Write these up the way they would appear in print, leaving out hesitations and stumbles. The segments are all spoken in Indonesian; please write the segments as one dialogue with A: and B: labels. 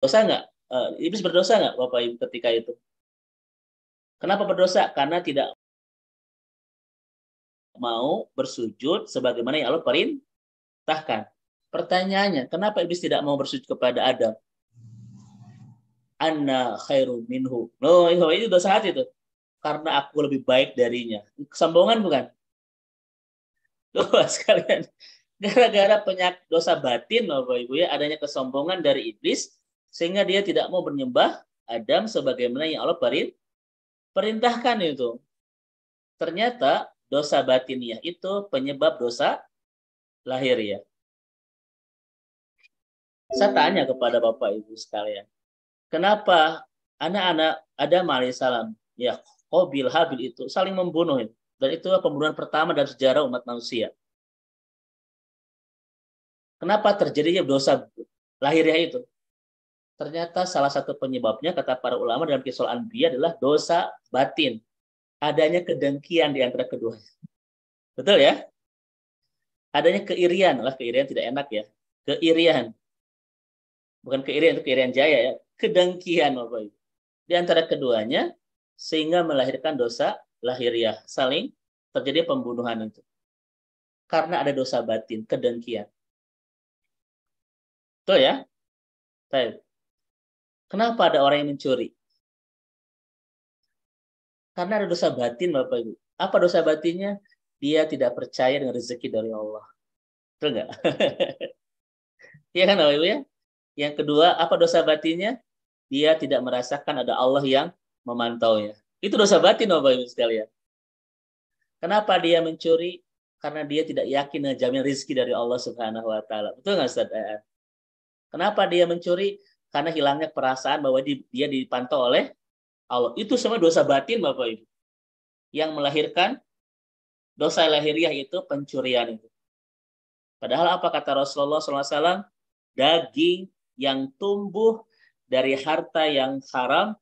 A: Dosa nggak? Iblis berdosa nggak Bapak Ibu ketika itu? Kenapa berdosa? Karena tidak mau bersujud sebagaimana yang Allah perintahkan. Pertanyaannya, kenapa iblis tidak mau bersujud kepada Adam? Anna khairu minhu. Loh, itu dosa hati itu. Karena aku lebih baik darinya. Kesombongan bukan? Loh, sekalian. Gara-gara penyakit dosa batin, Bapak Ibu ya, adanya kesombongan dari iblis, sehingga dia tidak mau menyembah Adam sebagaimana yang Allah perintahkan itu. Ternyata dosa batiniah itu penyebab dosa lahiriah. Saya tanya kepada Bapak Ibu sekalian, kenapa anak-anak Adam alaihissalam, ya Qabil Habil itu saling membunuh, dan itu pembunuhan pertama dalam sejarah umat manusia. Kenapa terjadinya dosa lahiriah itu? Ternyata salah satu penyebabnya kata para ulama dalam Qissul Anbiya adalah dosa batin, adanya kedengkian di antara keduanya. Betul ya? Adanya keirian, lah keirian tidak enak ya. Keirian. Bukan keirian, itu keirian jaya ya. Kedengkian Bapak Ibu. Di antara keduanya sehingga melahirkan dosa lahiriah, saling terjadi pembunuhan itu. Karena ada dosa batin, kedengkian. Betul ya? Baik. Kenapa ada orang yang mencuri? Karena ada dosa batin Bapak Ibu. Apa dosa batinnya? Dia tidak percaya dengan rezeki dari Allah. Betul nggak? Iya kan Bapak Ibu ya? Yang kedua, apa dosa batinnya? Dia tidak merasakan ada Allah yang memantaunya. Itu dosa batin Bapak Ibu sekalian. Kenapa dia mencuri? Karena dia tidak yakin dengan jaminan rezeki dari Allah Subhanahu wa taala. Betul nggak Ustaz? Kenapa dia mencuri? Karena hilangnya perasaan bahwa dia dipantau oleh Allah. Itu semua dosa batin Bapak Ibu. Yang melahirkan dosa lahiriah itu pencurian itu. Padahal apa kata Rasulullah SAW? Daging yang tumbuh dari harta yang haram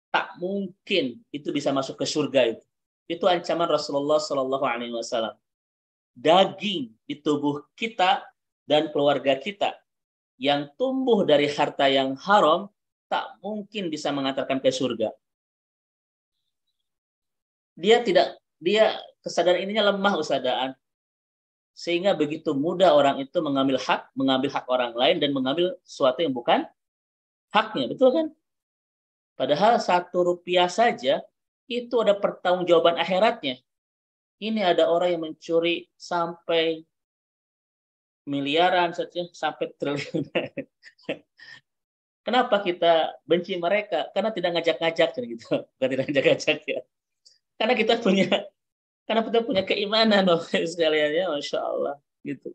A: tak mungkin itu bisa masuk ke surga itu. Itu ancaman Rasulullah SAW. Daging di tubuh kita dan keluarga kita yang tumbuh dari harta yang haram tak mungkin bisa mengantarkan ke surga. Dia kesadaran ininya lemah usadaan. Sehingga begitu mudah orang itu mengambil hak orang lain dan mengambil sesuatu yang bukan haknya, betul kan? Padahal 1 rupiah saja itu ada pertanggungjawaban akhiratnya. Ini ada orang yang mencuri sampai miliaran saja, sampai triliun. Kenapa kita benci mereka? Karena tidak ngajak-ngajak gitu. Bukan tidak ngajak-ngajak ya. Karena kita punya keimanan sekalian ya, Masya Allah gitu.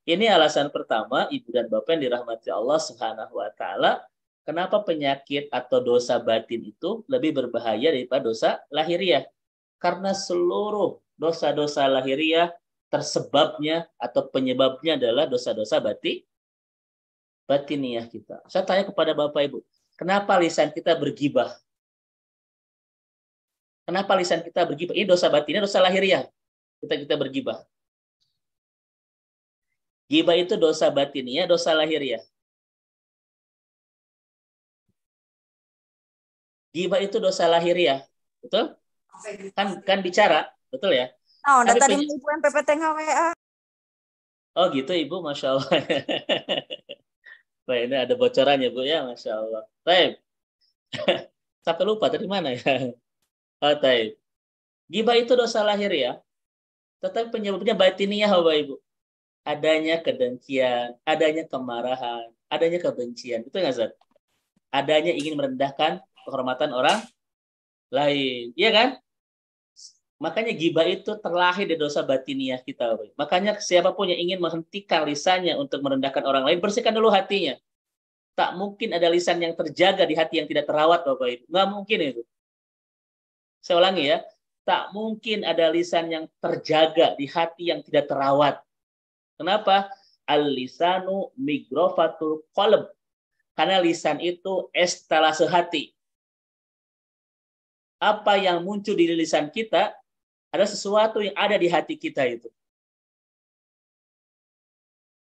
A: Ini alasan pertama, Ibu dan Bapak yang dirahmati Allah Subhanahu wa taala, kenapa penyakit atau dosa batin itu lebih berbahaya daripada dosa lahiriah. Karena seluruh dosa-dosa lahiriah tersebabnya atau penyebabnya adalah dosa-dosa batiniah kita. Saya tanya kepada Bapak Ibu, kenapa lisan kita bergibah? Kenapa lisan kita bergibah? Ini dosa batinnya, dosa lahiriah. Kita bergibah. Gibah itu dosa batiniah, dosa lahiriah. Gibah itu dosa lahiriah, betul? Kan bicara, betul ya?
B: Nah, udah
A: Tapi
B: tadi mau ibu MPPT WA.
A: Oh gitu Ibu, Masya Allah. Baik, ini ada bocorannya Bu ya, Masya Allah. Baik, sampai lupa tadi mana ya? Oh, baik. Gibah itu dosa lahiriah, tetapi penyebabnya batiniah, Bapak Ibu. Adanya kedengkian, adanya kemarahan, adanya kebencian. Itu nggak, Zat? Adanya ingin merendahkan kehormatan orang lain. Iya kan? Makanya gibah itu terlahir dari dosa batiniah kita. Makanya siapapun yang ingin menghentikan lisannya untuk merendahkan orang lain, bersihkan dulu hatinya. Tak mungkin ada lisan yang terjaga di hati yang tidak terawat, Bapak Ibu. Nggak mungkin itu. Saya ulangi ya. Tak mungkin ada lisan yang terjaga di hati yang tidak terawat. Kenapa? Al-lisanu migrofatul qalb. Karena lisan itu estalase hati. Apa yang muncul di lisan kita ada sesuatu yang ada di hati kita itu.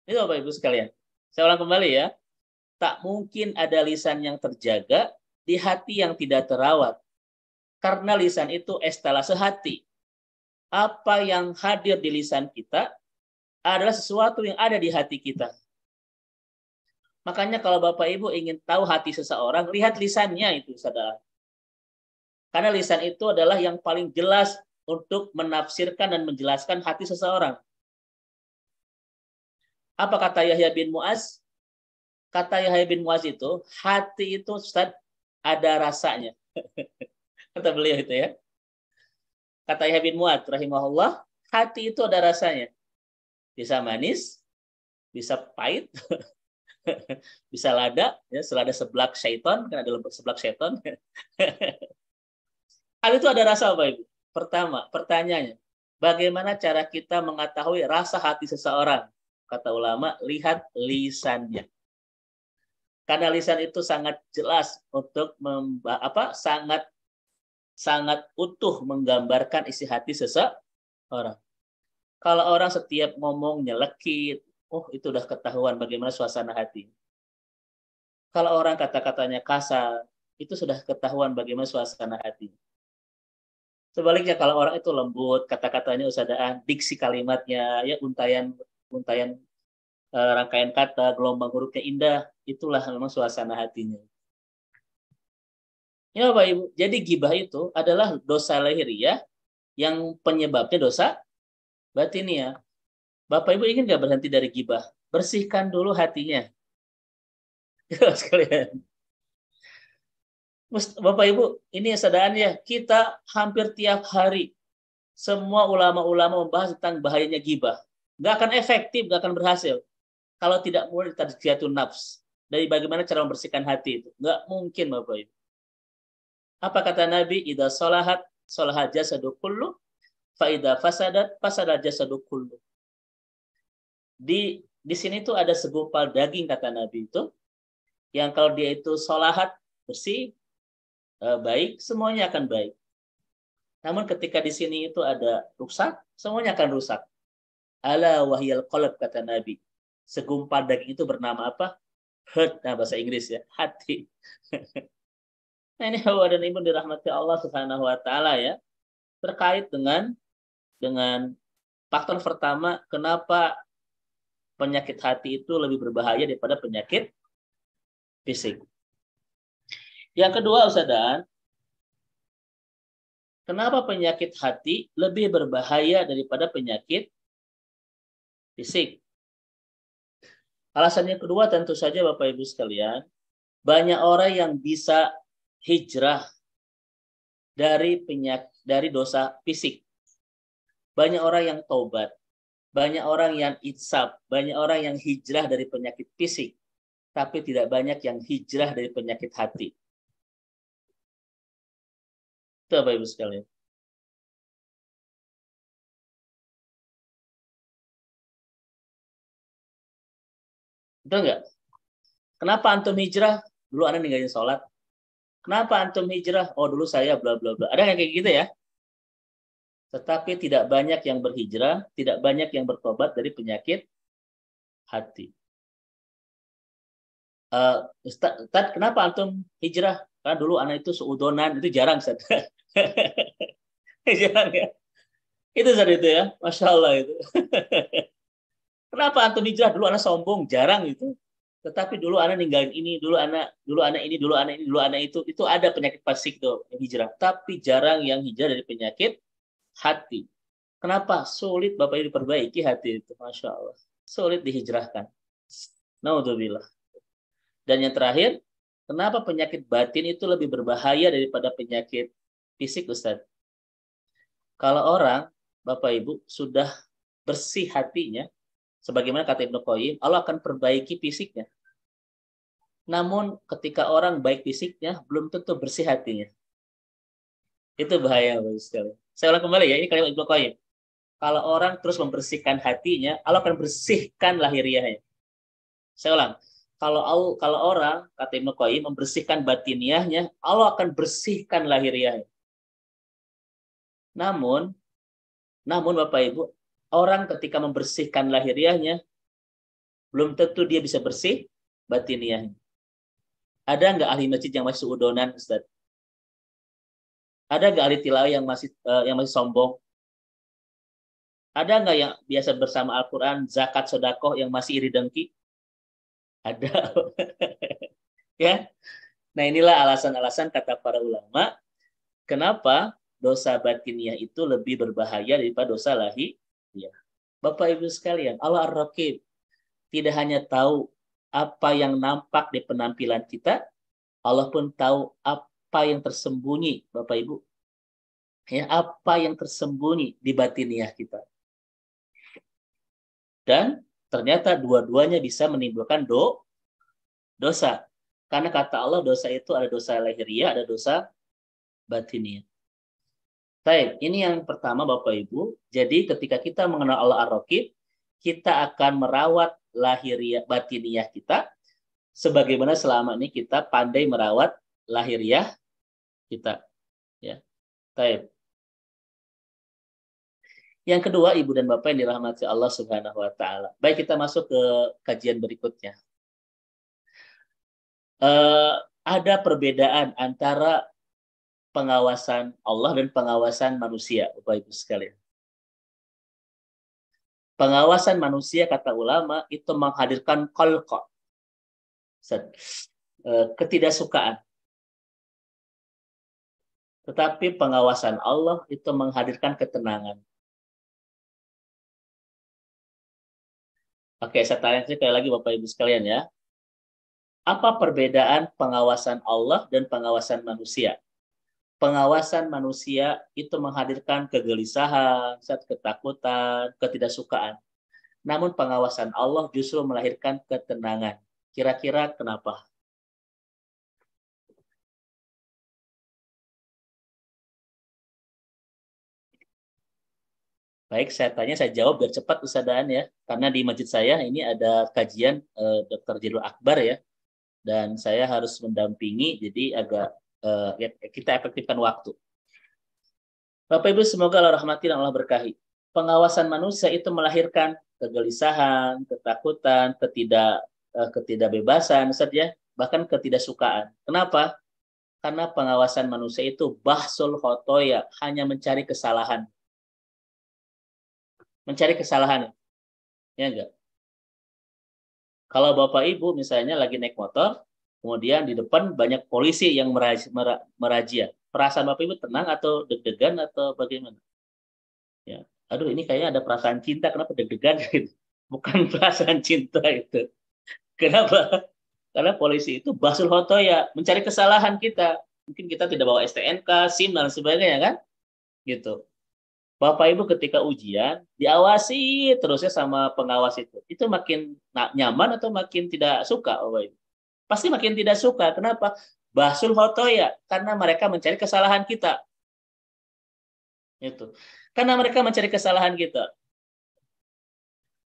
A: Itu Bapak Ibu sekalian. Saya ulang kembali ya. tak mungkin ada lisan yang terjaga di hati yang tidak terawat. Karena lisan itu estalase hati. Apa yang hadir di lisan kita adalah sesuatu yang ada di hati kita. Makanya kalau Bapak Ibu ingin tahu hati seseorang, lihat lisannya itu, saudara. Karena lisan itu adalah yang paling jelas untuk menafsirkan dan menjelaskan hati seseorang. Apa kata Yahya bin Mu'az? Kata Yahya bin Mu'az itu, hati itu Ustaz, ada rasanya. Kata beliau itu ya. Kata Yahya bin Mu'az rahimahullah, hati itu ada rasanya. Bisa manis, bisa pahit, bisa lada, ya, selada seblak syaitan, kan ada seblak syaitan. Hal itu ada rasa apa Ibu? Pertama, pertanyaannya, bagaimana cara kita mengetahui rasa hati seseorang? Kata ulama, lihat lisannya. Karena lisan itu sangat jelas untuk sangat utuh menggambarkan isi hati seseorang. Kalau orang setiap ngomong nyelekit, oh itu udah ketahuan bagaimana suasana hati. Kalau orang kata-katanya kasar, itu sudah ketahuan bagaimana suasana hati. Sebaliknya kalau orang itu lembut, kata-katanya usadaan, diksi kalimatnya, ya untayan rangkaian kata, gelombang hurufnya indah, itulah memang suasana hatinya. Ya Bapak Ibu, jadi gibah itu adalah dosa lahiriah yang penyebabnya dosa batiniah. Bapak Ibu ingin nggak berhenti dari gibah? Bersihkan dulu hatinya. Sekalian. Bapak Ibu, ini sadarannya kita hampir tiap hari semua ulama-ulama membahas tentang bahayanya gibah. Nggak akan efektif, nggak akan berhasil kalau tidak mulai dari tazkiyatun nafs. Dari bagaimana cara membersihkan hati itu. Nggak mungkin Bapak Ibu. Apa kata Nabi? Idza sholahat, sholahat jasadu kullu, fa idza fasadat, fasadat jasadu kullu. Di sini tuh ada segumpal daging kata Nabi itu, yang kalau dia itu sholahat, bersih, baik, semuanya akan baik. Namun ketika di sini itu ada rusak, semuanya akan rusak. Ala wahyal qalb kata Nabi. Segumpal daging itu bernama apa? Heart, nah bahasa Inggris ya, hati. Nah ini Bapak dan Ibu dirahmati Allah Subhanahu wa taala ya. Terkait dengan faktor pertama kenapa penyakit hati itu lebih berbahaya daripada penyakit fisik. Yang kedua, Ustaz, kenapa penyakit hati lebih berbahaya daripada penyakit fisik? Alasan yang kedua tentu saja Bapak Ibu sekalian, banyak orang yang bisa hijrah dari dosa fisik. Banyak orang yang taubat, banyak orang yang itsab, banyak orang yang hijrah dari penyakit fisik, tapi tidak banyak yang hijrah dari penyakit hati. Itu Bapak Ibu sekalian. Betul nggak? Kenapa antum hijrah? Dulu Anda ninggalin sholat. Kenapa antum hijrah? Oh dulu saya bla bla bla. Ada yang kayak gitu ya? Tetapi tidak banyak yang berhijrah, tidak banyak yang bertobat dari penyakit hati. Ustaz, kenapa antum hijrah? Karena dulu anak itu seudonan, itu jarang, Ustaz. Jarang ya? Itu Ustaz itu ya, Masya Allah itu. Kenapa antum hijrah? Dulu anak sombong, jarang itu. Tetapi dulu anak ninggalin ini, dulu anak ini, dulu anak ini, dulu anak itu. Itu ada penyakit fasik tuh yang hijrah. Tapi jarang yang hijrah dari penyakit hati. Kenapa? Sulit Bapak Ibu diperbaiki hati itu. Masya Allah. Sulit dihijrahkan. Naudzubillah. Dan yang terakhir, kenapa penyakit batin itu lebih berbahaya daripada penyakit fisik, Ustaz? Kalau orang, Bapak Ibu, sudah bersih hatinya, sebagaimana kata Ibnu Qayyim, Allah akan perbaiki fisiknya. Namun ketika orang baik fisiknya, belum tentu bersih hatinya. Itu bahaya Bapak sekali. Saya ulang kembali ya, ini kalimat Ibnu Qayyim. Kalau orang terus membersihkan hatinya, Allah akan bersihkan lahiriahnya. Saya ulang. Kalau orang, kata Ibnu Qayyim, membersihkan batiniahnya, Allah akan bersihkan lahiriahnya. Namun Bapak Ibu, orang ketika membersihkan lahiriahnya, belum tentu dia bisa bersih batiniahnya. Ada nggak ahli masjid yang masih suudonan, Ustaz? Ada nggak ahli tilawah yang masih sombong? Ada nggak yang biasa bersama Al-Quran, zakat, sodakoh yang masih iri dengki? Ada. Ya. Nah, inilah alasan-alasan kata para ulama kenapa dosa batiniah itu lebih berbahaya daripada dosa lahiriah. Bapak Ibu sekalian, Allah Ar-Raqib tidak hanya tahu apa yang nampak di penampilan kita, Allah pun tahu apa yang tersembunyi, Bapak Ibu. Ya, apa yang tersembunyi di batiniah kita. Dan ternyata dua-duanya bisa menimbulkan dosa. Karena kata Allah dosa itu ada dosa lahiriah, ada dosa batiniah. Baik, ini yang pertama Bapak Ibu. Jadi ketika kita mengenal Allah Ar-Raqib, kita akan merawat lahiriah batiniah kita sebagaimana selama ini kita pandai merawat lahiriah kita. Ya. Baik. Yang kedua, Ibu dan Bapak yang dirahmati Allah Subhanahu wa taala. Baik, kita masuk ke kajian berikutnya. Ada perbedaan antara pengawasan Allah dan pengawasan manusia, Bapak Ibu sekalian. Pengawasan manusia, kata ulama, itu menghadirkan qalqa, ketidaksukaan. Tetapi pengawasan Allah itu menghadirkan ketenangan. Oke, saya tanya sekali lagi Bapak Ibu sekalian ya. Apa perbedaan pengawasan Allah dan pengawasan manusia? Pengawasan manusia itu menghadirkan kegelisahan, ketakutan, ketidaksukaan. Namun pengawasan Allah justru melahirkan ketenangan. Kira-kira kenapa? Baik, saya tanya, saya jawab biar cepat Ustadaan ya. Karena di masjid saya ini ada kajian Dr. Jilul Akbar ya. Dan saya harus mendampingi, jadi agak ya, kita efektifkan waktu. Bapak Ibu, semoga Allah rahmati dan Allah berkahi. Pengawasan manusia itu melahirkan kegelisahan, ketakutan, ketidakbebasan, saja, bahkan ketidaksukaan. Kenapa? Karena pengawasan manusia itu bahsul khotoya, hanya mencari kesalahan. Mencari kesalahan. Ya enggak? Kalau Bapak Ibu misalnya lagi naik motor, kemudian di depan banyak polisi yang merazia. Perasaan Bapak Ibu tenang atau deg-degan atau bagaimana? Ya. Aduh, ini kayaknya ada perasaan cinta, kenapa deg-degan gitu. Bukan perasaan cinta itu. Kenapa? Karena polisi itu basul ya mencari kesalahan kita. Mungkin kita tidak bawa STNK, SIM dan sebagainya kan? Gitu. Bapak Ibu ketika ujian diawasi terusnya sama pengawas itu. Itu makin nyaman atau makin tidak suka Bapak Ibu? Pasti makin tidak suka. Kenapa? Basul ya karena mereka mencari kesalahan kita. Itu. Karena mereka mencari kesalahan kita.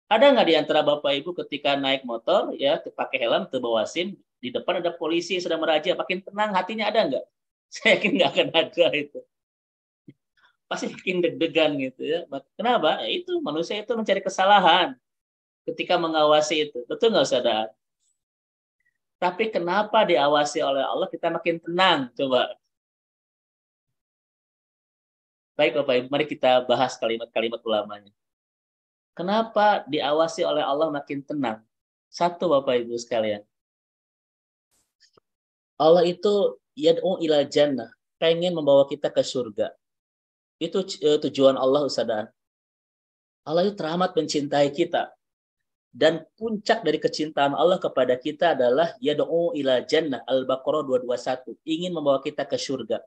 A: Ada nggak di antara Bapak Ibu ketika naik motor, ya, pakai helm, terbawa SIM, di depan ada polisi yang sedang merazia, makin tenang hatinya, ada nggak? Saya yakin nggak akan ada itu. Pasti makin deg-degan gitu ya. Kenapa? Ya itu, manusia itu mencari kesalahan ketika mengawasi itu. Betul nggak saudara? Tapi kenapa diawasi oleh Allah kita makin tenang? Coba. Baik Bapak Ibu, mari kita bahas kalimat-kalimat ulamanya. Kenapa diawasi oleh Allah makin tenang? Satu Bapak Ibu sekalian. Allah itu yad'u ila jannah, pengen membawa kita ke surga. Itu tujuan Allah Ustazah. Allah itu teramat mencintai kita. Dan puncak dari kecintaan Allah kepada kita adalah yad'u ila jannah, Al-Baqarah 221, ingin membawa kita ke surga.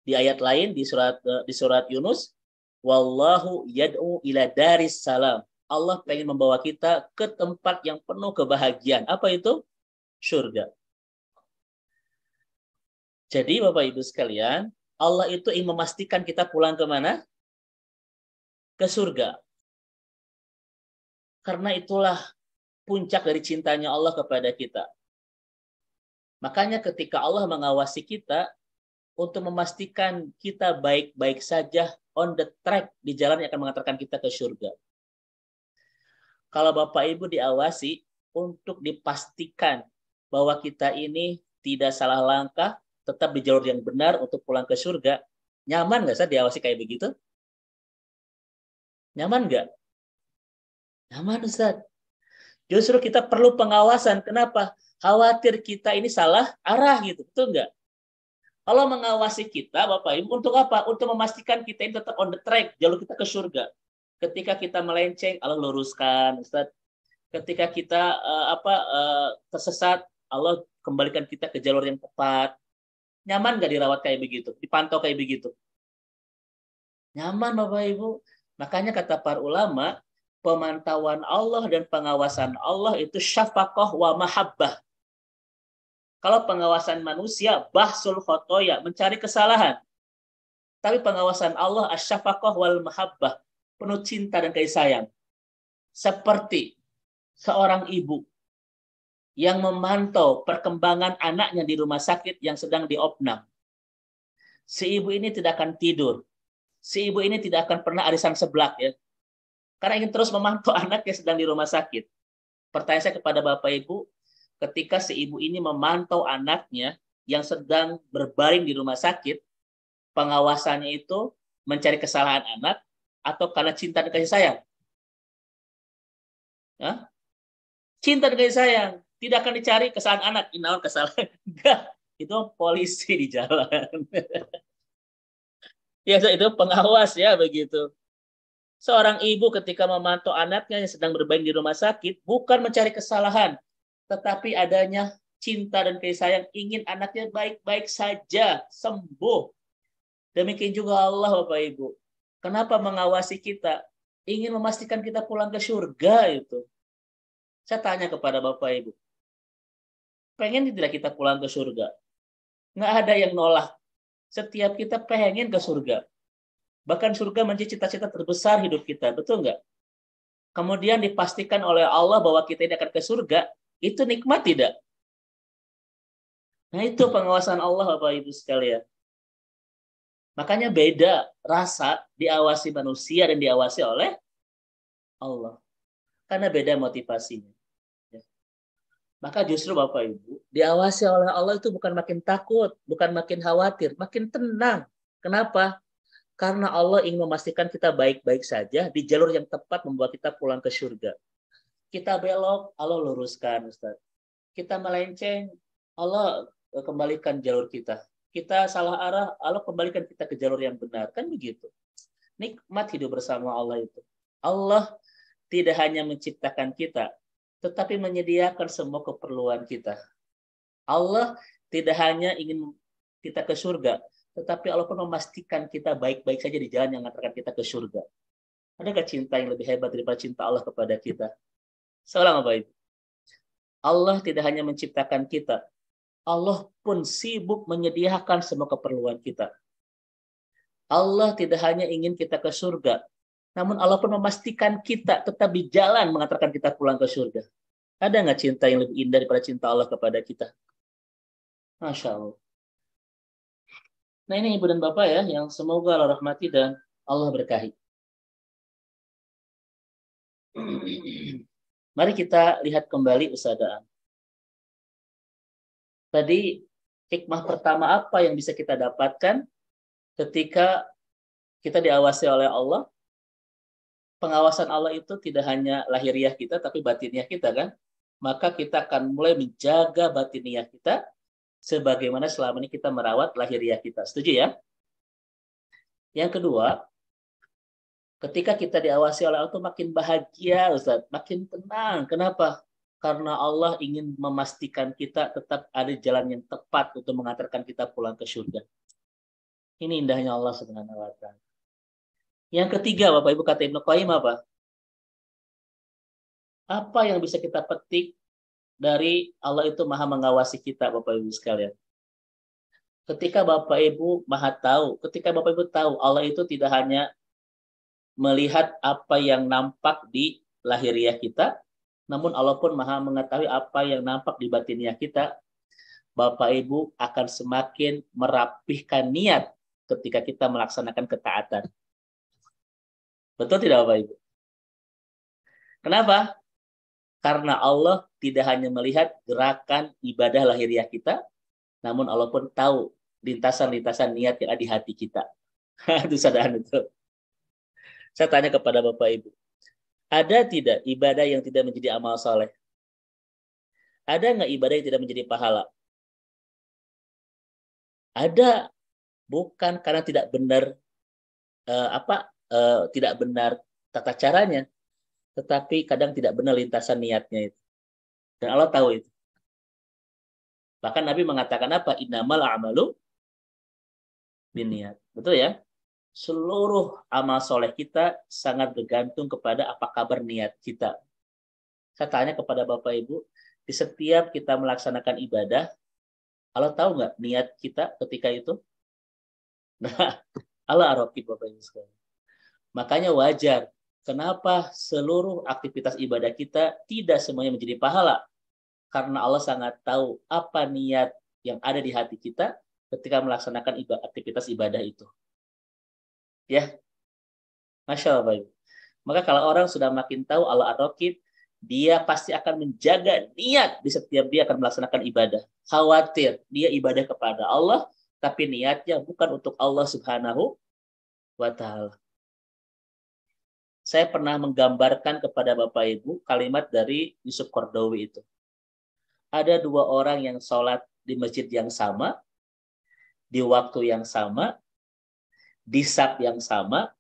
A: Di ayat lain di surat Yunus, wallahu yad'u ila daris salam. Allah pengen membawa kita ke tempat yang penuh kebahagiaan. Apa itu? Surga. Jadi Bapak Ibu sekalian, Allah itu ingin memastikan kita pulang ke mana? Ke surga. Karena itulah puncak dari cintanya Allah kepada kita. Makanya ketika Allah mengawasi kita, untuk memastikan kita baik-baik saja on the track di jalan yang akan mengantarkan kita ke surga. Kalau Bapak Ibu diawasi untuk dipastikan bahwa kita ini tidak salah langkah, tetap di jalur yang benar untuk pulang ke surga. Nyaman nggak Ustaz diawasi kayak begitu? Nyaman nggak? Nyaman Ustaz. Justru kita perlu pengawasan. Kenapa? Khawatir kita ini salah arah gitu. Betul nggak? Allah mengawasi kita, Bapak Ibu, untuk apa? Untuk memastikan kita ini tetap on the track, jalur kita ke surga. Ketika kita melenceng, Allah luruskan, Ustaz. Ketika kita tersesat, Allah kembalikan kita ke jalur yang tepat. Nyaman nggak dirawat kayak begitu? Dipantau kayak begitu? Nyaman, Bapak Ibu. Makanya kata para ulama, pemantauan Allah dan pengawasan Allah itu syafaqah wa mahabbah. Kalau pengawasan manusia, bahsul khotoya, mencari kesalahan. Tapi pengawasan Allah, asyafaqah wal mahabbah, penuh cinta dan kasih sayang. Seperti seorang ibu yang memantau perkembangan anaknya di rumah sakit yang sedang diopnam. Si ibu ini tidak akan tidur. Si ibu ini tidak akan pernah arisan seblak ya. Karena ingin terus memantau anak yang sedang di rumah sakit. Pertanyaan saya kepada Bapak Ibu, ketika si ibu ini memantau anaknya yang sedang berbaring di rumah sakit, pengawasannya itu mencari kesalahan anak atau karena cinta dan kasih sayang? Ya? Cinta dan kasih sayang. Tidak akan dicari kesalahan anak. Inaun kesalahan. Enggak. Itu polisi di jalan. Ya, itu pengawas ya begitu. Seorang ibu ketika memantau anaknya yang sedang berbaring di rumah sakit, bukan mencari kesalahan, tetapi adanya cinta dan kasih sayang, ingin anaknya baik-baik saja, sembuh. Demikian juga Allah, Bapak Ibu. Kenapa mengawasi kita? Ingin memastikan kita pulang ke surga itu. Saya tanya kepada Bapak Ibu, pengen tidak kita pulang ke surga? Nggak ada yang nolak. Setiap kita pengen ke surga. Bahkan surga menjadi cita-cita terbesar hidup kita. Betul nggak? Kemudian dipastikan oleh Allah bahwa kita ini akan ke surga. Itu nikmat tidak? Nah itu pengawasan Allah Bapak Ibu sekalian. Makanya beda rasa diawasi manusia dan diawasi oleh Allah. Karena beda motivasinya. Maka justru Bapak Ibu, diawasi oleh Allah itu bukan makin takut, bukan makin khawatir, makin tenang. Kenapa? Karena Allah ingin memastikan kita baik-baik saja di jalur yang tepat membuat kita pulang ke surga. Kita belok, Allah luruskan, Ustaz. Kita melenceng, Allah kembalikan jalur kita. Kita salah arah, Allah kembalikan kita ke jalur yang benar. Kan begitu. Nikmat hidup bersama Allah itu. Allah tidak hanya menciptakan kita, tetapi menyediakan semua keperluan kita. Allah tidak hanya ingin kita ke surga, tetapi Allah pun memastikan kita baik-baik saja di jalan yang mengantarkan kita ke surga. Adakah cinta yang lebih hebat daripada cinta Allah kepada kita? Seorang Bapak Ibu. Allah tidak hanya menciptakan kita, Allah pun sibuk menyediakan semua keperluan kita. Allah tidak hanya ingin kita ke surga, namun Allah pun memastikan kita tetap di jalan mengantarkan kita pulang ke surga. Ada nggak cinta yang lebih indah daripada cinta Allah kepada kita? Masya Allah. Nah ini Ibu dan Bapak ya, yang semoga Allah rahmati dan Allah berkahi. Mari kita lihat kembali Ustazah. Tadi hikmah pertama apa yang bisa kita dapatkan ketika kita diawasi oleh Allah? Pengawasan Allah itu tidak hanya lahiriah kita, tapi batiniah kita kan? Maka kita akan mulai menjaga batiniah kita sebagaimana selama ini kita merawat lahiriah kita. Setuju ya? Yang kedua, ketika kita diawasi oleh Allah itu makin bahagia, Ustaz, makin tenang. Kenapa? Karena Allah ingin memastikan kita tetap ada jalan yang tepat untuk mengantarkan kita pulang ke surga. Ini indahnya Allah Subhanahu wa taala. Yang ketiga, Bapak Ibu, kata Ibnu Qayyim apa? Apa yang bisa kita petik dari Allah itu maha mengawasi kita, Bapak Ibu sekalian? Ketika Bapak Ibu maha tahu, ketika Bapak Ibu tahu Allah itu tidak hanya melihat apa yang nampak di lahiriah kita, namun Allah pun maha mengetahui apa yang nampak di batiniah kita. Bapak Ibu akan semakin merapihkan niat ketika kita melaksanakan ketaatan. Betul tidak Bapak Ibu? Kenapa? Karena Allah tidak hanya melihat gerakan ibadah lahiriah kita, namun Allah pun tahu lintasan-lintasan niat yang ada di hati kita. Itu sadar itu. Saya tanya kepada Bapak Ibu, ada tidak ibadah yang tidak menjadi amal soleh? Ada nggak ibadah yang tidak menjadi pahala? Ada, bukan karena tidak benar tidak benar tata caranya, tetapi kadang tidak benar lintasan niatnya itu. Dan Allah tahu itu. Bahkan Nabi mengatakan apa? Innamal a'malu binniyat. Betul ya? Seluruh amal soleh kita sangat bergantung kepada apa kabar niat kita. Saya tanya kepada Bapak Ibu, di setiap kita melaksanakan ibadah, Allah tahu nggak niat kita ketika itu? Nah, Allah ar-Raqib Bapak Ibu sekalian. Makanya wajar kenapa seluruh aktivitas ibadah kita tidak semuanya menjadi pahala. Karena Allah sangat tahu apa niat yang ada di hati kita ketika melaksanakan aktivitas ibadah itu. Ya, Masya Allah Bapak Ibu. Maka kalau orang sudah makin tahu Allah ar-Raqib, dia pasti akan menjaga niat di setiap dia akan melaksanakan ibadah. Khawatir dia ibadah kepada Allah, tapi niatnya bukan untuk Allah Subhanahu wa Ta'ala. Saya pernah menggambarkan kepada Bapak Ibu kalimat dari Yusuf Qaradawi itu. Ada dua orang yang sholat di masjid yang sama, di waktu yang sama, di saf yang sama,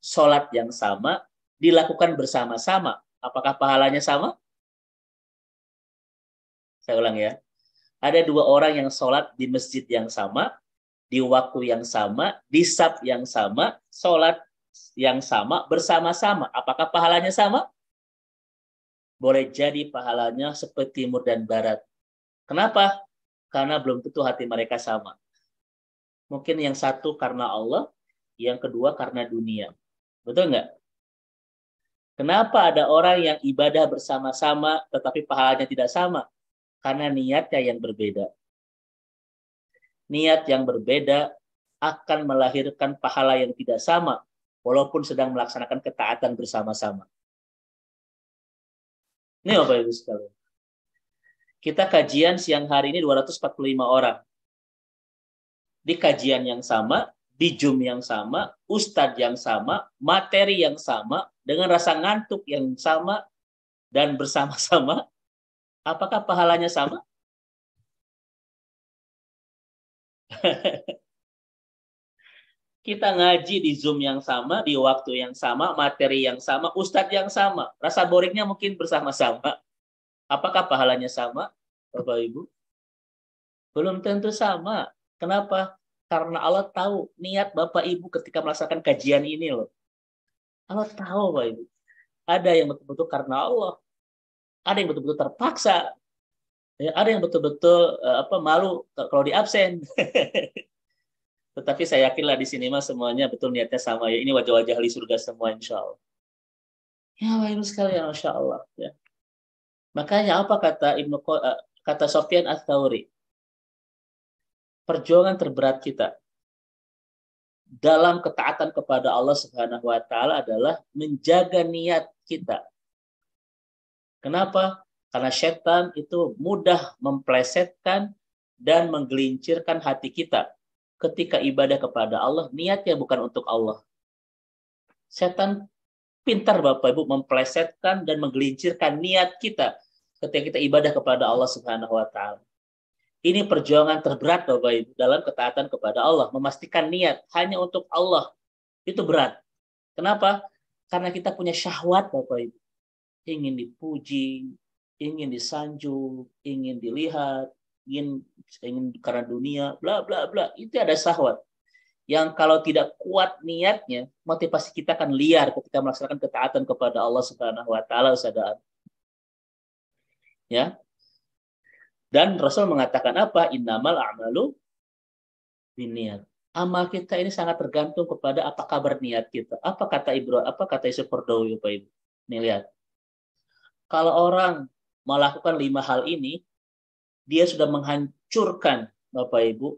A: sholat yang sama, dilakukan bersama-sama. Apakah pahalanya sama? Saya ulang ya. Ada dua orang yang sholat di masjid yang sama, di waktu yang sama, di saf yang sama, sholat yang sama, bersama-sama. Apakah pahalanya sama? Boleh jadi pahalanya seperti timur dan barat. Kenapa? Karena belum tentu hati mereka sama. Mungkin yang satu karena Allah, yang kedua karena dunia. Betul nggak? Kenapa ada orang yang ibadah bersama-sama tetapi pahalanya tidak sama? Karena niatnya yang berbeda. Niat yang berbeda akan melahirkan pahala yang tidak sama, walaupun sedang melaksanakan ketaatan bersama-sama. Ini Bapak Ibu sekalian. Kita kajian siang hari ini 245 orang. Di kajian yang sama, di Zoom yang sama, ustadz yang sama, materi yang sama, dengan rasa ngantuk yang sama, dan bersama-sama, apakah pahalanya sama? Kita ngaji di Zoom yang sama, di waktu yang sama, materi yang sama, ustadz yang sama. Rasa boringnya mungkin bersama-sama. Apakah pahalanya sama, Bapak Ibu? Belum tentu sama. Kenapa? Karena Allah tahu niat Bapak Ibu ketika melaksanakan kajian ini loh. Allah tahu Bapak Ibu. Ada yang betul-betul karena Allah. Ada yang betul-betul terpaksa. Ya, ada yang betul-betul malu kalau di absen. Tetapi saya yakinlah di sini mah semuanya betul niatnya sama ya. Ini wajah-wajah ahli surga semua insya Allah. Ya Bapak Ibu sekalian, Masya Allah. Ya. Makanya apa kata Sufyan Ats-Tsauri? Perjuangan terberat kita dalam ketaatan kepada Allah Subhanahu wa Ta'ala adalah menjaga niat kita. Kenapa? Karena setan itu mudah memplesetkan dan menggelincirkan hati kita. Ketika ibadah kepada Allah, niatnya bukan untuk Allah. Setan pintar Bapak Ibu memplesetkan dan menggelincirkan niat kita ketika kita ibadah kepada Allah Subhanahu wa Ta'ala. Ini perjuangan terberat Bapak Ibu dalam ketaatan kepada Allah, memastikan niat hanya untuk Allah. Itu berat. Kenapa? Karena kita punya syahwat Bapak Ibu. Ingin dipuji, ingin disanjung, ingin dilihat, ingin karena dunia, bla bla bla. Itu ada syahwat. Yang kalau tidak kuat niatnya, motivasi kita akan liar ketika melaksanakan ketaatan kepada Allah Subhanahu wa Ta'ala. Ya. Dan Rasul mengatakan apa? Innamal a'malu binniyat. Amal kita ini sangat tergantung kepada apa kabar niat kita. Apa kata Yusuf Qaradawi Bapak Ibu? Nih lihat. Kalau orang melakukan 5 hal ini, dia sudah menghancurkan Bapak Ibu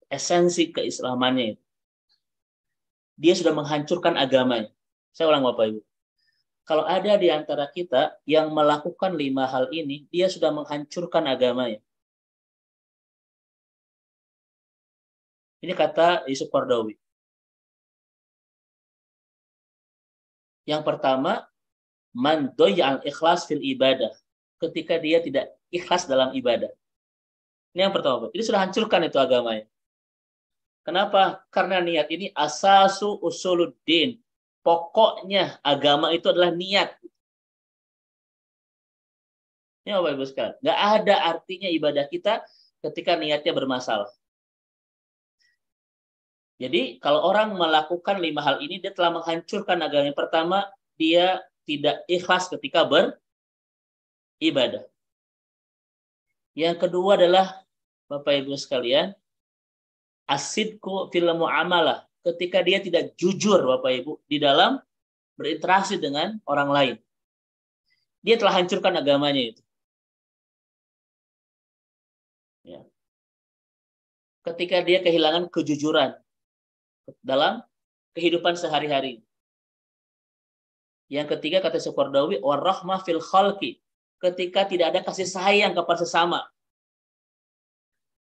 A: esensi keislamannya itu. Dia sudah menghancurkan agamanya. Saya ulang Bapak Ibu. Kalau ada di antara kita yang melakukan 5 hal ini, dia sudah menghancurkan agamanya. Ini kata Yusuf Qaradawi. Yang pertama, man doya'al ikhlas fil ibadah. Ketika dia tidak ikhlas dalam ibadah. Ini yang pertama. Ini sudah hancurkan itu agamanya. Kenapa? Karena niat ini asasu usuluddin. Pokoknya agama itu adalah niat. Ini Bapak Ibu sekalian. Nggak ada artinya ibadah kita ketika niatnya bermasalah. Jadi kalau orang melakukan 5 hal ini, dia telah menghancurkan agama. Yang pertama, dia tidak ikhlas ketika beribadah. Yang kedua adalah, Bapak Ibu sekalian, asidku fil muamalah. Ketika dia tidak jujur, Bapak Ibu, di dalam berinteraksi dengan orang lain. Dia telah hancurkan agamanya itu. Ya. Ketika dia kehilangan kejujuran dalam kehidupan sehari-hari. Yang ketiga kata Qaradawi, warahmah fil khalqi. Ketika tidak ada kasih sayang kepada sesama.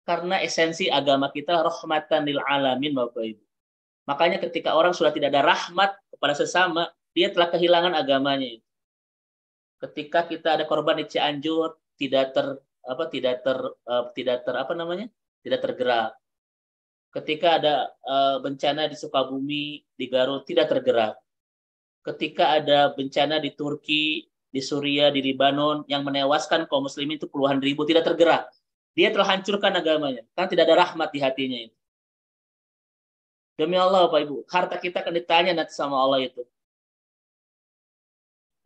A: Karena esensi agama kita rahmatan lil alamin, Bapak Ibu. Makanya ketika orang sudah tidak ada rahmat kepada sesama, dia telah kehilangan agamanya. Ketika kita ada korban di Cianjur, tidak tergerak. Ketika ada bencana di Sukabumi, di Garut, tidak tergerak. Ketika ada bencana di Turki, di Suriah, di Libanon, yang menewaskan kaum muslimin itu puluhan ribu, tidak tergerak. Dia telah hancurkan agamanya, karena tidak ada rahmat di hatinya itu. Demi Allah, Bapak Ibu, harta kita akan ditanya nanti sama Allah itu.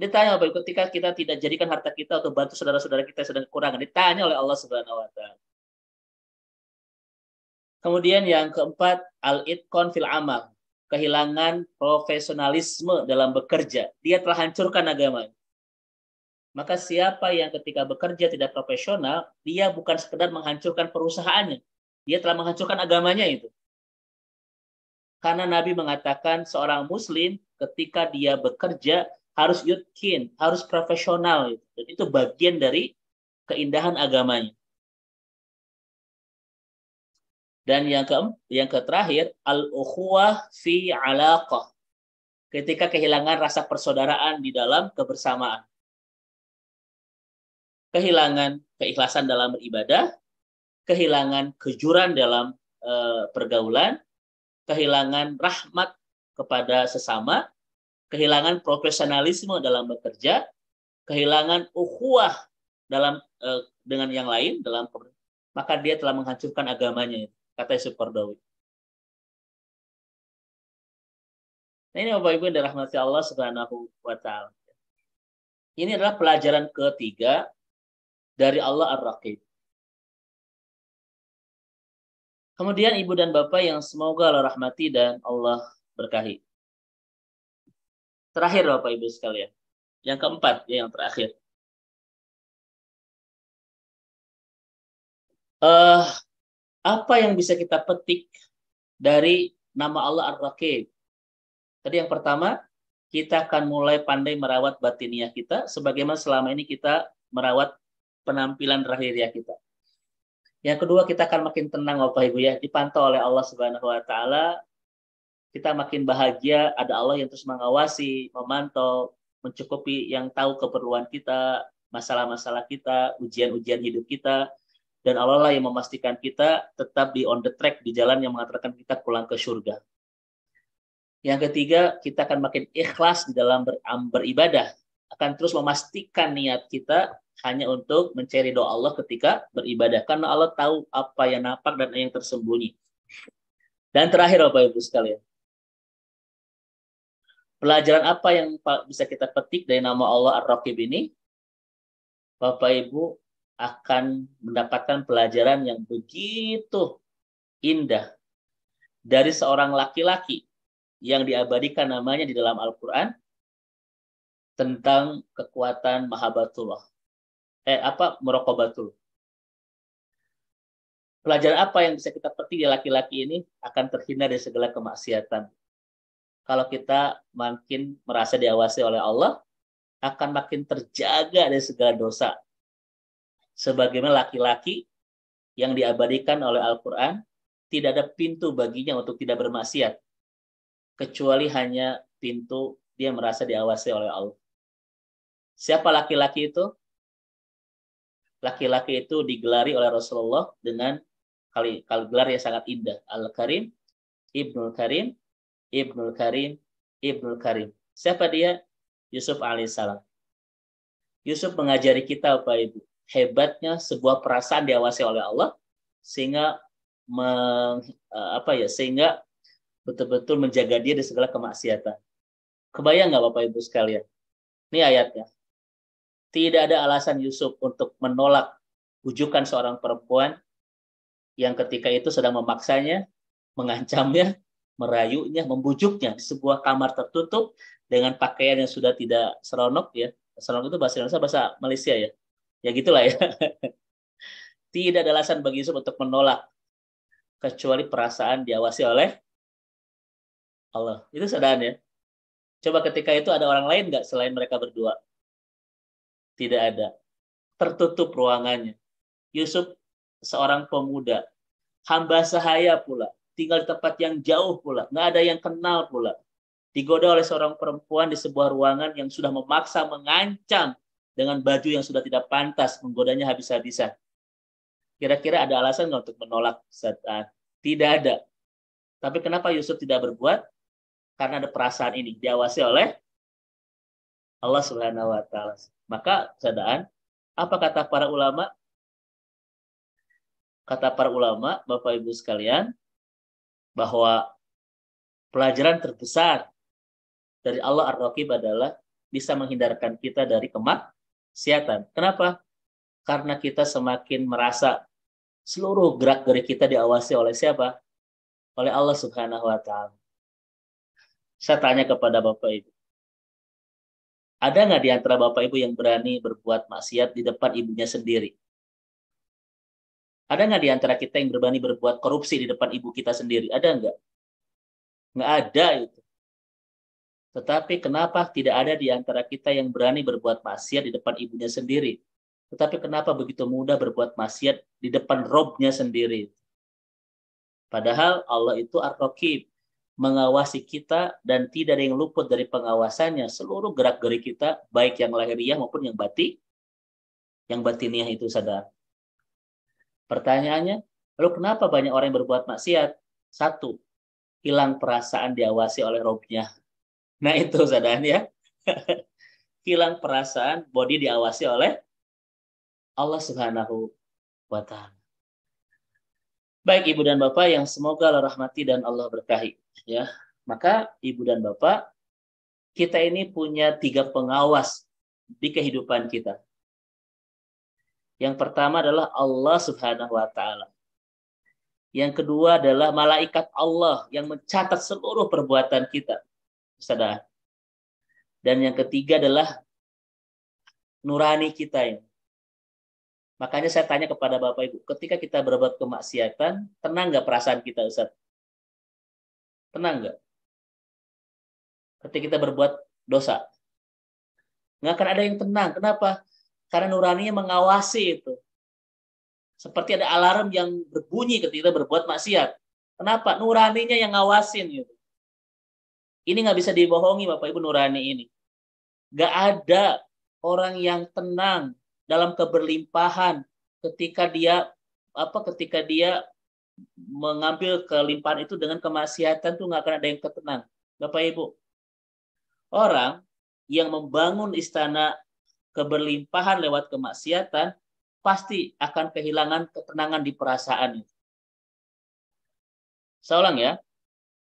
A: Ditanya, Bapak Ibu, ketika kita tidak jadikan harta kita untuk bantu saudara-saudara kita yang sedang kekurangan, ditanya oleh Allah Subhanahu wa Ta'ala. Kemudian yang keempat, al-itqan fil amal. Kehilangan profesionalisme dalam bekerja. Dia telah hancurkan agamanya. Maka siapa yang ketika bekerja tidak profesional, dia bukan sekedar menghancurkan perusahaannya. Dia telah menghancurkan agamanya itu. Karena Nabi mengatakan seorang muslim ketika dia bekerja harus yutkin, harus profesional. Dan itu bagian dari keindahan agamanya. Dan yang terakhir, al-ukhuwah fi alaqah. Ketika kehilangan rasa persaudaraan di dalam kebersamaan. Kehilangan keikhlasan dalam beribadah, kehilangan kejujuran dalam pergaulan, kehilangan rahmat kepada sesama, kehilangan profesionalisme dalam bekerja, kehilangan ukhuwah dalam dengan yang lain dalam, maka dia telah menghancurkan agamanya, kata Yusuf Qaradawi. Nah, ini Bapak Ibu yang dirahmati Allah Subhanahu wa Ta'ala. Ini adalah pelajaran ketiga dari Allah Ar-Raqib. Kemudian Ibu dan Bapak yang semoga Allah rahmati dan Allah berkahi. Terakhir Bapak Ibu sekalian. Yang keempat, yang terakhir. Apa yang bisa kita petik dari nama Allah Ar-Raqib? Tadi yang pertama, kita akan mulai pandai merawat batiniah kita, sebagaimana selama ini kita merawat penampilan zahiriah kita. Yang kedua, kita akan makin tenang Bapak Ibu ya, dipantau oleh Allah Subhanahu wa Ta'ala. Kita makin bahagia, ada Allah yang terus mengawasi, memantau, mencukupi, yang tahu keperluan kita, masalah-masalah kita, ujian-ujian hidup kita, dan Allah lah yang memastikan kita tetap di on the track, di jalan yang mengantarkan kita pulang ke surga. Yang ketiga, kita akan makin ikhlas di dalam beribadah, akan terus memastikan niat kita hanya untuk mencari doa Allah ketika beribadah, karena Allah tahu apa yang nampak dan yang tersembunyi. Dan terakhir Bapak Ibu sekalian, pelajaran apa yang bisa kita petik dari nama Allah Ar-Raqib ini? Bapak Ibu akan mendapatkan pelajaran yang begitu indah dari seorang laki-laki yang diabadikan namanya di dalam Al-Quran tentang kekuatan mahabbatullah. Muraqabatul. Pelajaran apa yang bisa kita petik dari laki-laki ini? Akan terhindar dari segala kemaksiatan. Kalau kita makin merasa diawasi oleh Allah, akan makin terjaga dari segala dosa. Sebagaimana laki-laki yang diabadikan oleh Al-Quran, tidak ada pintu baginya untuk tidak bermaksiat, kecuali hanya pintu dia merasa diawasi oleh Allah. Siapa laki-laki itu? Laki-laki itu digelari oleh Rasulullah dengan kali gelar yang sangat indah. Al-Karim, Ibnul Karim, Ibnul Karim, Ibnul Karim. Siapa dia? Yusuf alaihissalam. Yusuf mengajari kita, Bapak Ibu, hebatnya sebuah perasaan diawasi oleh Allah sehingga sehingga betul-betul menjaga dia dari segala kemaksiatan. Kebayang nggak Bapak Ibu sekalian? Ini ayatnya. Tidak ada alasan Yusuf untuk menolak bujukan seorang perempuan yang ketika itu sedang memaksanya, mengancamnya, merayunya, membujuknya di sebuah kamar tertutup dengan pakaian yang sudah tidak seronok ya. Seronok itu bahasa Indonesia, bahasa Malaysia ya. Ya gitulah ya. Tidak ada alasan bagi Yusuf untuk menolak kecuali perasaan diawasi oleh Allah. Itu sadar ya. Coba ketika itu ada orang lain nggak selain mereka berdua? Tidak ada. Tertutup ruangannya. Yusuf seorang pemuda, hamba sahaya pula, tinggal di tempat yang jauh pula, nggak ada yang kenal pula. Digoda oleh seorang perempuan di sebuah ruangan yang sudah memaksa, mengancam dengan baju yang sudah tidak pantas, menggodanya habis-habisan. Kira-kira ada alasan nggak untuk menolak saat? Tidak ada. Tapi kenapa Yusuf tidak berbuat? Karena ada perasaan ini, diawasi oleh Allah Subhanahu wa Ta'ala. Maka sadaan, apa kata para ulama? Kata para ulama, Bapak Ibu sekalian, bahwa pelajaran terbesar dari Allah Ar-Raqib adalah bisa menghindarkan kita dari kemaksiatan. Kenapa? Karena kita semakin merasa seluruh gerak-gerik kita diawasi oleh siapa? Oleh Allah Subhanahu wa Ta'ala. Saya tanya kepada Bapak Ibu, ada nggak di antara Bapak Ibu yang berani berbuat maksiat di depan ibunya sendiri? Ada nggak di antara kita yang berani berbuat korupsi di depan ibu kita sendiri? Ada nggak? Nggak ada itu. Tetapi kenapa tidak ada di antara kita yang berani berbuat maksiat di depan ibunya sendiri? Tetapi kenapa begitu mudah berbuat maksiat di depan Robnya sendiri? Padahal Allah itu Ar-Raqib, mengawasi kita dan tidak ada yang luput dari pengawasannya. Seluruh gerak-gerik kita, baik yang lahiriah maupun yang batiniah itu sadar. Pertanyaannya, lalu kenapa banyak orang yang berbuat maksiat? Satu, hilang perasaan diawasi oleh Robnya. Nah itu sadar ya. Hilang perasaan body diawasi oleh Allah Subhanahu wa Ta'ala. Baik Ibu dan Bapak yang semoga Allah rahmati dan Allah berkahi. Ya, maka Ibu dan Bapak, kita ini punya 3 pengawas di kehidupan kita. Yang pertama adalah Allah Subhanahu wa Ta'ala. Yang kedua adalah malaikat Allah yang mencatat seluruh perbuatan kita. Sadar. Dan yang ketiga adalah nurani kita ini. Makanya saya tanya kepada Bapak Ibu, ketika kita berbuat kemaksiatan, tenang nggak perasaan kita, Ustaz? Tenang nggak? Ketika kita berbuat dosa. Nggak akan ada yang tenang. Kenapa? Karena nuraninya mengawasi itu. Seperti ada alarm yang berbunyi ketika kita berbuat maksiat. Kenapa? Nuraninya yang ngawasin. Gitu. Ini nggak bisa dibohongi Bapak Ibu, nurani ini. Nggak ada orang yang tenang dalam keberlimpahan ketika dia mengambil kelimpahan itu dengan kemaksiatan tuh nggak akan ada yang ketenang. Bapak Ibu, orang yang membangun istana keberlimpahan lewat kemaksiatan pasti akan kehilangan ketenangan di perasaan. Saya ulang ya,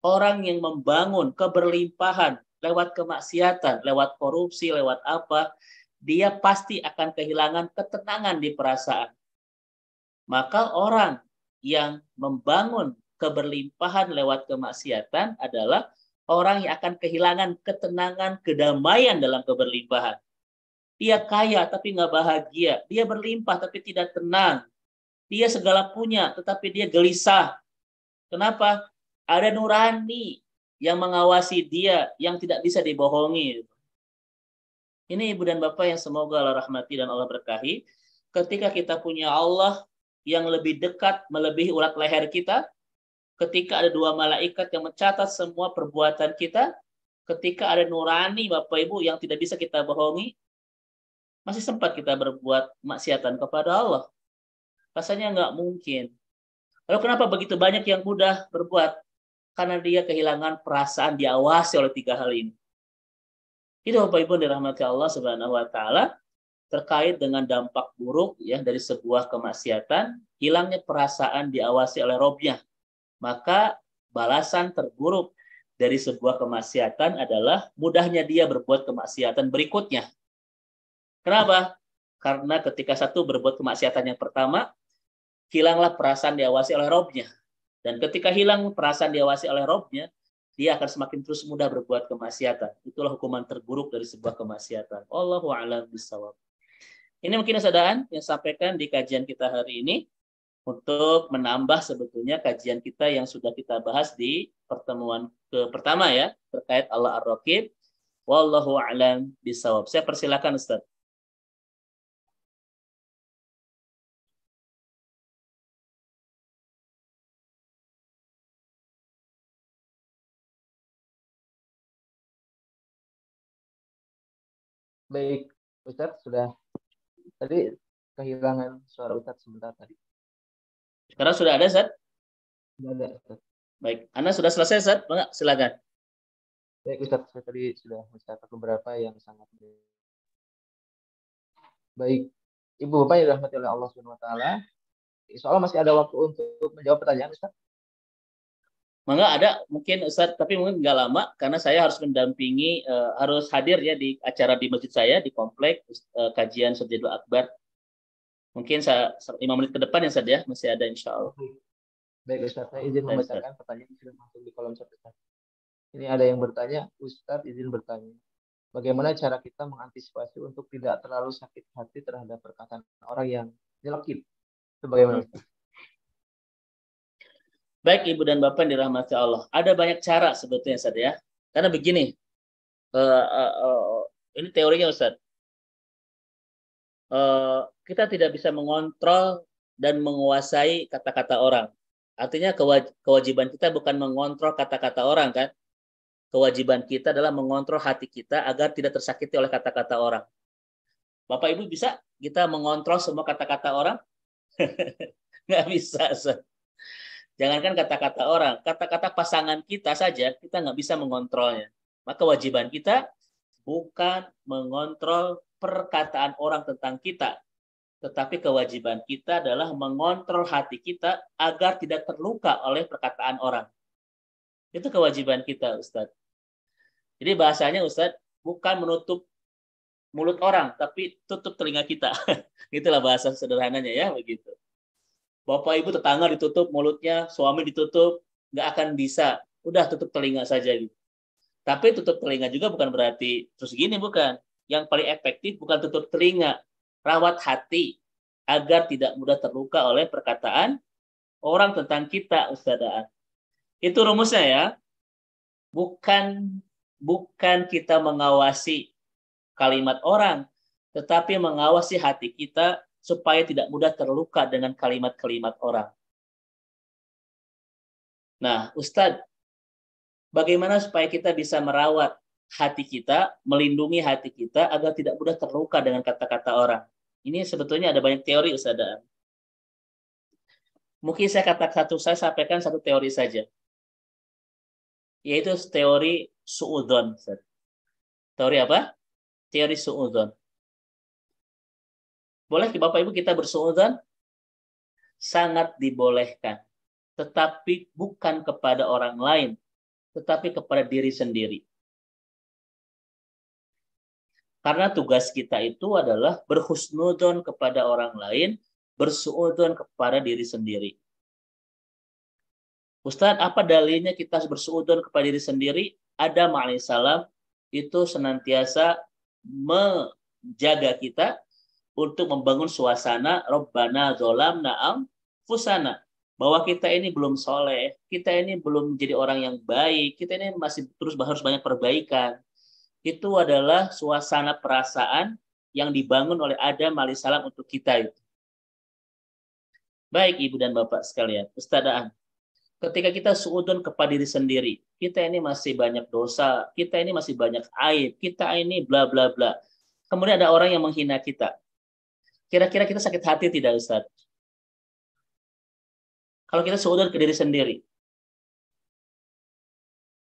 A: orang yang membangun keberlimpahan lewat kemaksiatan, lewat korupsi, lewat apa, dia pasti akan kehilangan ketenangan di perasaan. Maka orang yang membangun keberlimpahan lewat kemaksiatan adalah orang yang akan kehilangan ketenangan, kedamaian dalam keberlimpahan. Dia kaya tapi nggak bahagia. Dia berlimpah tapi tidak tenang. Dia segala punya tetapi dia gelisah. Kenapa? Ada nurani yang mengawasi dia yang tidak bisa dibohongi. Ini ibu dan bapak yang semoga Allah rahmati dan Allah berkahi. Ketika kita punya Allah yang lebih dekat melebihi urat leher kita, ketika ada dua malaikat yang mencatat semua perbuatan kita, ketika ada nurani bapak ibu yang tidak bisa kita bohongi, masih sempat kita berbuat maksiatan kepada Allah. Rasanya nggak mungkin. Lalu kenapa begitu banyak yang mudah berbuat? Karena dia kehilangan perasaan diawasi oleh tiga hal ini. Itu Bapak Ibu dirahmati Allah Subhanahu wa taala terkait dengan dampak buruk ya dari sebuah kemaksiatan, hilangnya perasaan diawasi oleh Robnya. Maka balasan terburuk dari sebuah kemaksiatan adalah mudahnya dia berbuat kemaksiatan berikutnya. Kenapa? Karena ketika satu berbuat kemaksiatan yang pertama, hilanglah perasaan diawasi oleh Robnya. Dan ketika hilang perasaan diawasi oleh Robnya, dia akan semakin terus mudah berbuat kemaksiatan. Itulah hukuman terburuk dari sebuah kemaksiatan. Allahu a'lam bishawab. Ini mungkin kesadaan yang sampaikan di kajian kita hari ini untuk menambah sebetulnya kajian kita yang sudah kita bahas di pertemuan pertama ya terkait Allah Ar-Raqib. Wallahu a'lam bishawab. Saya persilakan Ustaz.
C: Baik, Ustadz sudah tadi kehilangan suara Ustadz sebentar tadi.
A: Sekarang sudah ada, Ustaz?
C: Sudah ada, Ustadz.
A: Baik, Anda sudah selesai, Ustaz? Bang, silakan.
C: Baik, Ustadz, saya tadi sudah mencatat beberapa yang sangat baik. Ibu Bapak yang dirahmati oleh Allah Subhanahu wa taala. Soalnya masih ada waktu untuk menjawab pertanyaan, Ustadz.
A: Mangga ada mungkin Ustaz, tapi mungkin nggak lama karena saya harus mendampingi, harus hadir ya di acara di masjid saya di komplek kajian Sujudul Akbar. Mungkin 5 menit ke depan ya Ustaz ya, masih ada insya Allah.
C: Baik Ustaz, saya izin membacakan pertanyaan sudah masuk di kolom chat Ustaz. Ini ada yang bertanya, Ustaz izin bertanya. Bagaimana cara kita mengantisipasi untuk tidak terlalu sakit hati terhadap perkataan orang yang nyelekit? Itu bagaimana Ustaz?
A: Baik Ibu dan Bapak yang dirahmati Allah. Ada banyak cara sebetulnya Ustaz ya. Karena begini, ini teorinya Ustaz. Kita tidak bisa mengontrol dan menguasai kata-kata orang. Artinya kewajiban kita bukan mengontrol kata-kata orang kan. Kewajiban kita adalah mengontrol hati kita agar tidak tersakiti oleh kata-kata orang. Bapak Ibu bisa kita mengontrol semua kata-kata orang? Nggak bisa Ustaz. Jangankan kata-kata orang, kata-kata pasangan kita saja kita nggak bisa mengontrolnya. Maka kewajiban kita bukan mengontrol perkataan orang tentang kita, tetapi kewajiban kita adalah mengontrol hati kita agar tidak terluka oleh perkataan orang. Itu kewajiban kita, Ustadz. Jadi bahasanya, Ustadz, bukan menutup mulut orang, tapi tutup telinga kita. Itulah bahasa sederhananya ya, begitu. Bapak Ibu tetangga ditutup mulutnya, suami ditutup, nggak akan bisa. Udah tutup telinga saja gitu. Tapi tutup telinga juga bukan berarti terus gini, bukan. Yang paling efektif bukan tutup telinga, rawat hati agar tidak mudah terluka oleh perkataan orang tentang kita, Ustazah. Itu rumusnya ya. Bukan kita mengawasi kalimat orang, tetapi mengawasi hati kita supaya tidak mudah terluka dengan kalimat-kalimat orang. Nah, Ustadz, bagaimana supaya kita bisa merawat hati kita, melindungi hati kita agar tidak mudah terluka dengan kata-kata orang? Ini sebetulnya ada banyak teori, Ustadz. Mungkin saya sampaikan satu teori saja, yaitu teori su'udzon. Teori apa? Teori su'udzon. Boleh Bapak Ibu kita bersuudzon? Sangat dibolehkan. Tetapi bukan kepada orang lain, tetapi kepada diri sendiri. Karena tugas kita itu adalah berhusnudzon kepada orang lain, bersuudzon kepada diri sendiri. Ustadz, apa dalilnya kita bersuudzon kepada diri sendiri? Adam alaihissalam itu senantiasa menjaga kita untuk membangun suasana Rabbana dzolamna anfusana, bahwa kita ini belum soleh, kita ini belum menjadi orang yang baik, kita ini masih terus harus banyak perbaikan. itu adalah suasana perasaan yang dibangun oleh Adam alaihissalam untuk kita itu. Baik Ibu dan Bapak sekalian, Ustadz, ketika kita suudon kepada diri sendiri, kita ini masih banyak dosa, kita ini masih banyak aib, kita ini bla bla bla. Kemudian ada orang yang menghina kita. Kira-kira kita sakit hati tidak, Ustaz? Kalau kita suudon ke diri sendiri.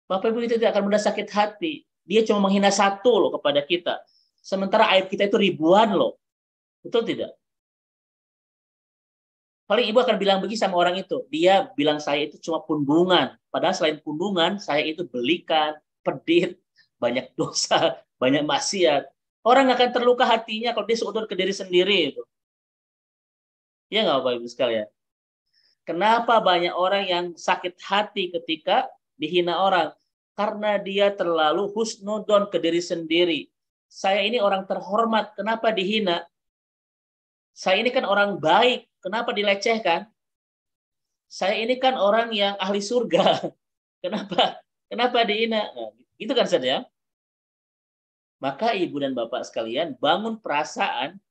A: Bapak Ibu, kita tidak akan mudah sakit hati. Dia cuma menghina satu loh kepada kita. Sementara aib kita itu ribuan loh. Betul tidak? Paling ibu akan bilang begitu sama orang itu. Dia bilang saya itu cuma pundungan. Padahal selain pundungan, saya itu belikan, pedit, banyak dosa, banyak maksiat. Orang akan terluka hatinya kalau dia seudon ke diri sendiri itu. Ya nggak Bapak Ibu sekalian? Kenapa banyak orang yang sakit hati ketika dihina orang? Karena dia terlalu husnudon ke diri sendiri. Saya ini orang terhormat, kenapa dihina? Saya ini kan orang baik, kenapa dilecehkan? Saya ini kan orang yang ahli surga. Kenapa dihina? Nah, itu kan saja. Maka Ibu dan Bapak sekalian, bangun perasaan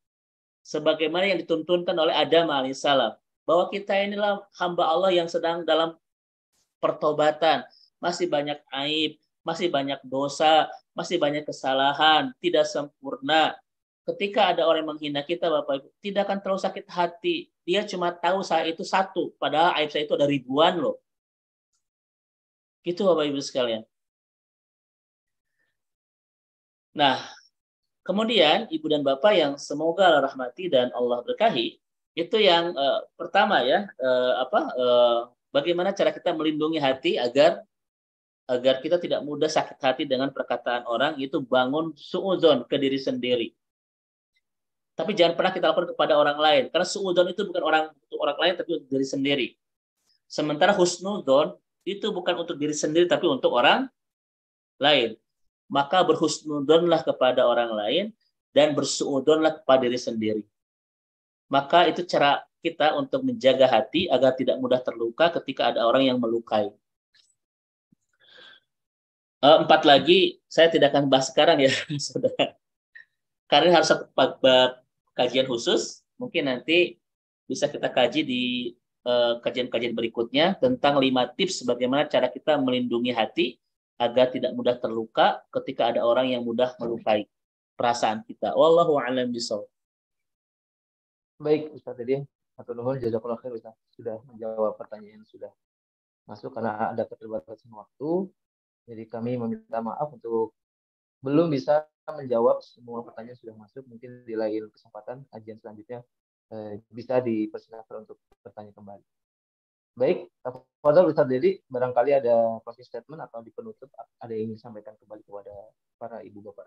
A: sebagaimana yang dituntunkan oleh Adam alaihissalam. Bahwa kita inilah hamba Allah yang sedang dalam pertobatan. Masih banyak aib, masih banyak dosa, masih banyak kesalahan, tidak sempurna. Ketika ada orang yang menghina kita, Bapak Ibu, tidak akan terlalu sakit hati. Dia cuma tahu saya itu satu, padahal aib saya itu ada ribuan loh. Gitu Bapak Ibu sekalian. Nah, kemudian Ibu dan Bapak yang semoga Allah rahmati dan Allah berkahi, itu yang pertama ya, bagaimana cara kita melindungi hati agar kita tidak mudah sakit hati dengan perkataan orang, itu bangun suudzon ke diri sendiri. Tapi jangan pernah kita lakukan kepada orang lain. Karena suudzon itu bukan untuk orang lain, tapi untuk diri sendiri. Sementara husnudzon itu bukan untuk diri sendiri, tapi untuk orang lain. Maka berhusnudzonlah kepada orang lain dan bersuudzonlah kepada diri sendiri. Maka itu cara kita untuk menjaga hati agar tidak mudah terluka ketika ada orang yang melukai. 4 lagi, saya tidak akan bahas sekarang ya, saudara. Karena harus kajian khusus, mungkin nanti bisa kita kaji di kajian-kajian berikutnya tentang 5 tips bagaimana cara kita melindungi hati agar tidak mudah terluka ketika ada orang yang mudah melukai perasaan kita. Wallahu a'lam bishawab.
C: Baik Ustaz Dedi, atau nuhun jazakallahu khair Ustaz sudah menjawab pertanyaan yang sudah masuk karena ada keterbatasan waktu. Jadi kami meminta maaf untuk belum bisa menjawab semua pertanyaan sudah masuk. Mungkin di lain kesempatan kajian selanjutnya bisa dipersilakan untuk bertanya kembali. Baik, Fadhal Ustaz Dedi, barangkali ada closing statement atau di penutup ada yang ingin disampaikan kembali kepada para ibu bapak.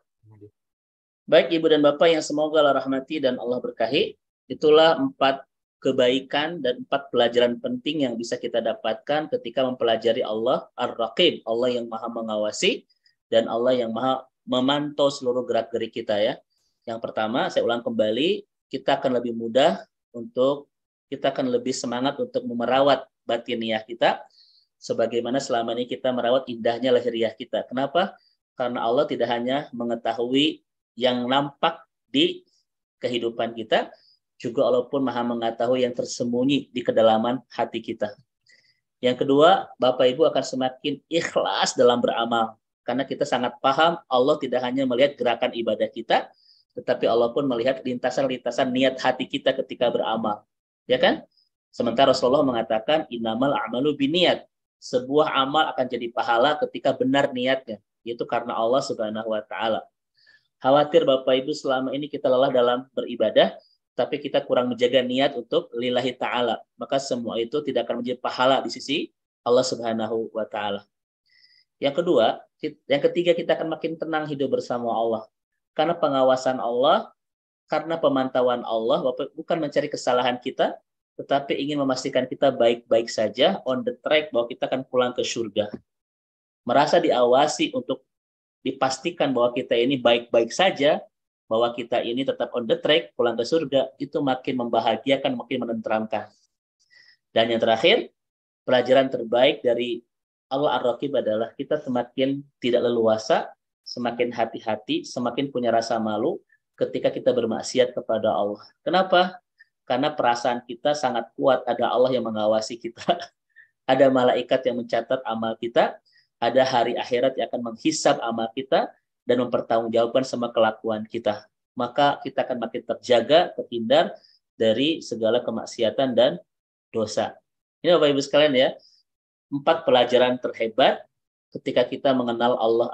A: Baik Ibu dan Bapak yang semoga Allah rahmati dan Allah berkahi, itulah 4 kebaikan dan 4 pelajaran penting yang bisa kita dapatkan ketika mempelajari Allah Ar-Raqib, Allah yang maha mengawasi dan Allah yang maha memantau seluruh gerak-gerik kita ya. Yang pertama, saya ulang kembali, kita akan lebih mudah kita akan lebih semangat untuk memerawat batiniah kita sebagaimana selama ini kita merawat indahnya lahiriah kita. Kenapa? Karena Allah tidak hanya mengetahui yang nampak di kehidupan kita, juga Allah pun maha mengetahui yang tersembunyi di kedalaman hati kita. Yang kedua, Bapak Ibu akan semakin ikhlas dalam beramal. Karena kita sangat paham Allah tidak hanya melihat gerakan ibadah kita, tetapi Allah pun melihat lintasan-lintasan niat hati kita ketika beramal. Ya kan? Sementara Rasulullah mengatakan, innamal a'malu biniat. Sebuah amal akan jadi pahala ketika benar niatnya. Yaitu karena Allah Subhanahu wa Ta'ala. Khawatir Bapak Ibu selama ini kita lelah dalam beribadah, tapi kita kurang menjaga niat untuk lillahi ta'ala. Maka semua itu tidak akan menjadi pahala di sisi Allah Subhanahu wa Ta'ala. Yang kedua, yang ketiga, kita akan makin tenang hidup bersama Allah. Karena pengawasan Allah, karena pemantauan Allah, bukan mencari kesalahan kita, tetapi ingin memastikan kita baik-baik saja, on the track, bahwa kita akan pulang ke surga. Merasa diawasi untuk dipastikan bahwa kita ini baik-baik saja, bahwa kita ini tetap on the track, pulang ke surga, itu makin membahagiakan, makin menenteramkan. Dan yang terakhir, pelajaran terbaik dari Allah Ar-Raqib adalah kita semakin tidak leluasa semakin hati-hati, semakin punya rasa malu ketika kita bermaksiat kepada Allah. Kenapa? Karena perasaan kita sangat kuat, ada Allah yang mengawasi kita, ada malaikat yang mencatat amal kita, ada hari akhirat yang akan menghisab amal kita dan mempertanggungjawabkan semua kelakuan kita. Maka kita akan makin terjaga, terhindar dari segala kemaksiatan dan dosa. Ini Bapak Ibu sekalian ya, 4 pelajaran terhebat ketika kita mengenal Allah